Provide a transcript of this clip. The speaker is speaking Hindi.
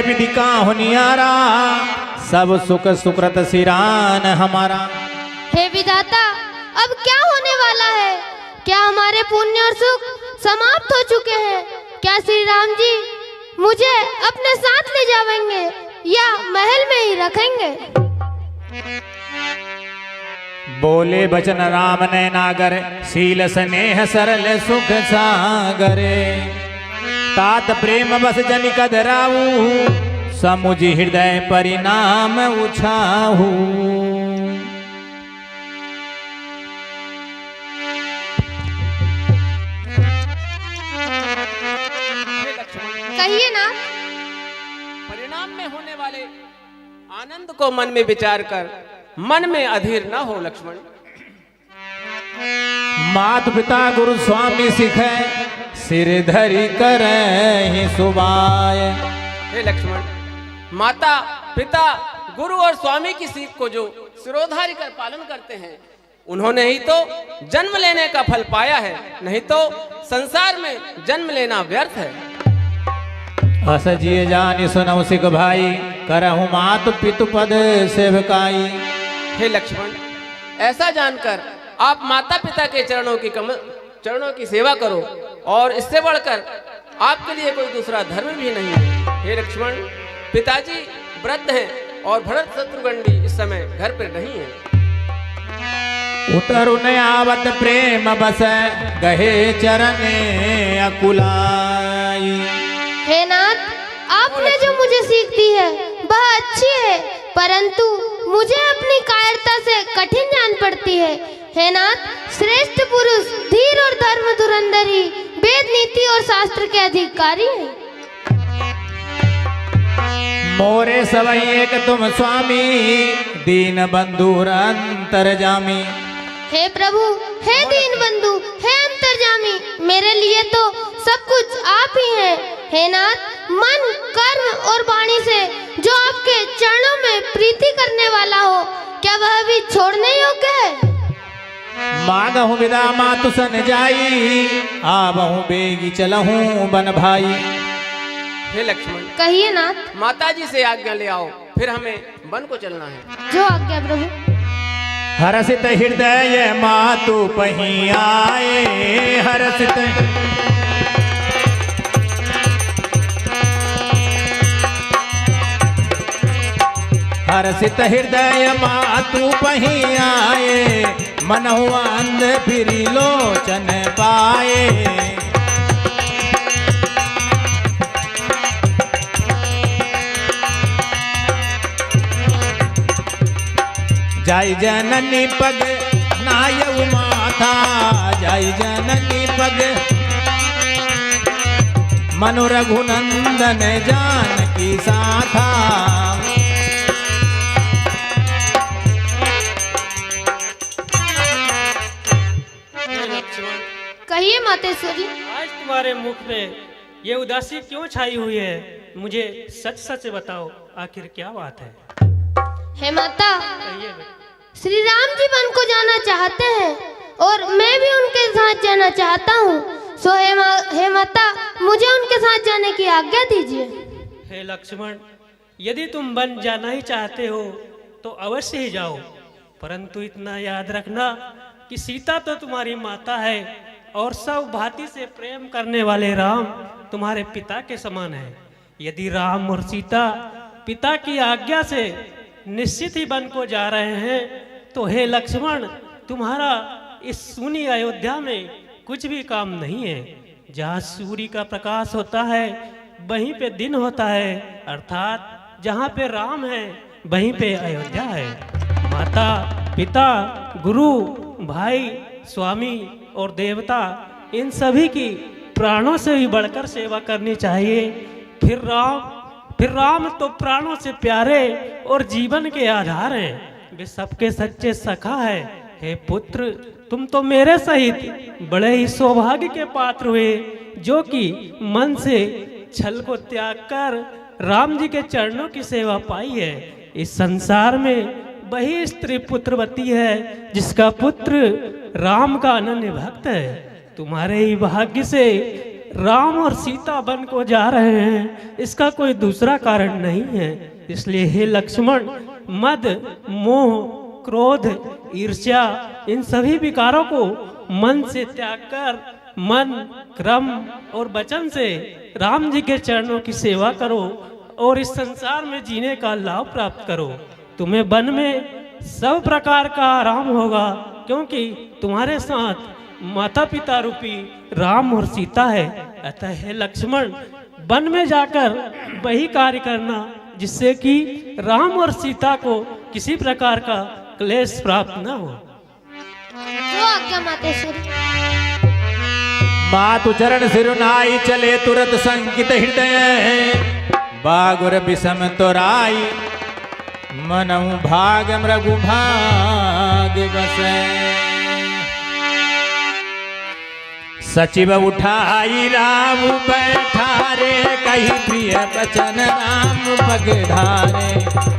विधि का होनियारा, सब सुख सुकृत सिरान हमारा। हे विधाता, अब क्या होने वाला है? क्या हमारे पुण्य और सुख समाप्त हो चुके हैं? क्या श्री राम जी मुझे अपने साथ ले जाएंगे या महल में ही रखेंगे? बोले बचन राम नैनागर, शील स्नेह सरल सुख सागरे। तात प्रेम बस जनि कदराऊ, समुझ हृदय परिणाम उछाहू। कहिए ना। परिणाम में होने वाले आनंद को मन में विचार कर मन में अधीर न हो लक्ष्मण। मात पिता गुरु स्वामी सिखे, सिर धरि करहि सुबाय। हे लक्ष्मण, माता पिता गुरु और स्वामी की सीख को जो सिरोधारी कर पालन करते हैं, उन्होंने ही तो जन्म लेने का फल पाया है, नहीं तो संसार में जन्म लेना व्यर्थ है। अस जिय जानि सुनौ सिख भाई, करहु मात पितु पद सेवकाई। हे लक्ष्मण, ऐसा जानकर आप माता पिता के चरणों की सेवा करो, और इससे बढ़कर आपके लिए कोई दूसरा धर्म भी नहीं है। हे लक्ष्मण, पिताजी वृद्ध हैं और भरत शत्रुघ्न भी इस समय घर पर नहीं है। उतरु न आवत प्रेम बस, गहे चरणे अकुलाई। हे नाथ, आपने जो मुझे सीख दी है वह अच्छी है, परंतु मुझे अपनी कायरता से कठिन जान पड़ती है। हे नाथ, श्रेष्ठ पुरुष धीर और धर्म धुरंधर ही वेद नीति और शास्त्र के अधिकारी हैं। मोरे सवै एक तुम स्वामी, दीन बंधु अंतर्जामी। हे प्रभु, हे दीन बंधु, हे अंतर्जामी, मेरे लिए तो सब कुछ आप ही हैं। हे नाथ, मन कर्म और वाणी से जो आपके चरणों में प्रीति करने वाला हो, क्या वह भी छोड़ने योग्य है? मांगहु विदा मातु सन जाई, आवहु बेगी चलहु बन भाई। हे लक्ष्मण, कहिए नाथ। माताजी से आज्ञा ले आओ, फिर हमें वन को चलना है। जो आज्ञा प्रभु। हर्षित हृदय मातु पही आए, हर्षित हर्षित हृदय मातु पही आए, मनहु अंध फिरी लोचन पाए। जय जननी पग नायउ माथा, जय जननी पग मनु रघुनंदन जानकी साथा। कहिए मातेश्वरी। आज तुम्हारे मुख में ये उदासी क्यों छाई हुई है? मुझे सच सच बताओ, आखिर क्या बात है? हे माता, कहिए बेटा। श्री राम जी वन को जाना चाहते हैं और मैं भी उनके साथ जाना चाहता हूँ। सो हे माता, मुझे उनके साथ जाने की आज्ञा दीजिए। हे लक्ष्मण, यदि तुम वन जाना ही चाहते हो तो अवश्य ही जाओ, परंतु इतना याद रखना कि सीता तो तुम्हारी माता है और सब भांति से प्रेम करने वाले राम तुम्हारे पिता के समान है। यदि राम और सीता पिता की आज्ञा से निश्चित ही वन को जा रहे हैं, तो हे लक्ष्मण, तुम्हारा इस सुनी अयोध्या में कुछ भी काम नहीं है। जहाँ सूर्य का प्रकाश होता है वहीं पे दिन होता है, अर्थात जहाँ पे राम है वहीं पे अयोध्या है। माता पिता गुरु भाई स्वामी और देवता, इन सभी की प्राणों से भी बढ़कर सेवा करनी चाहिए। फिर राम तो प्राणों से प्यारे और जीवन के आधार हैं, वे सबके सच्चे सखा है। हे पुत्र, तुम तो मेरे सहित बड़े ही सौभाग्य के पात्र हुए, जो कि मन से छल को त्याग कर राम जी के चरणों की सेवा पाई है। इस संसार में वही स्त्री पुत्रवती है जिसका पुत्र राम का अनन्य भक्त है। तुम्हारे ही भाग्य से राम और सीता वन को जा रहे हैं, इसका कोई दूसरा कारण नहीं है। इसलिए हे लक्ष्मण, मद, मोह, क्रोध, ईर्ष्या, इन सभी विकारों को मन से त्याग कर मन, क्रम और वचन से राम जी के चरणों की सेवा करो और इस संसार में जीने का लाभ प्राप्त करो। तुम्हें वन में सब प्रकार का आराम होगा, क्योंकि तुम्हारे साथ माता पिता रूपी राम और सीता है। अतः हे लक्ष्मण, वन में जाकर वही कार्य करना जिससे कि राम और सीता को किसी प्रकार का क्लेश प्राप्त न हो। जो आज्ञा मातेश्वरी। मातु चरण सिरुनाई चले तुरत संकित हृदय, बागुर विषम तोराई मनऊ भाग मृगु भाग बसे। सचिव उठाई राम बैठारे, कही प्रिय बचन राम पगधारे।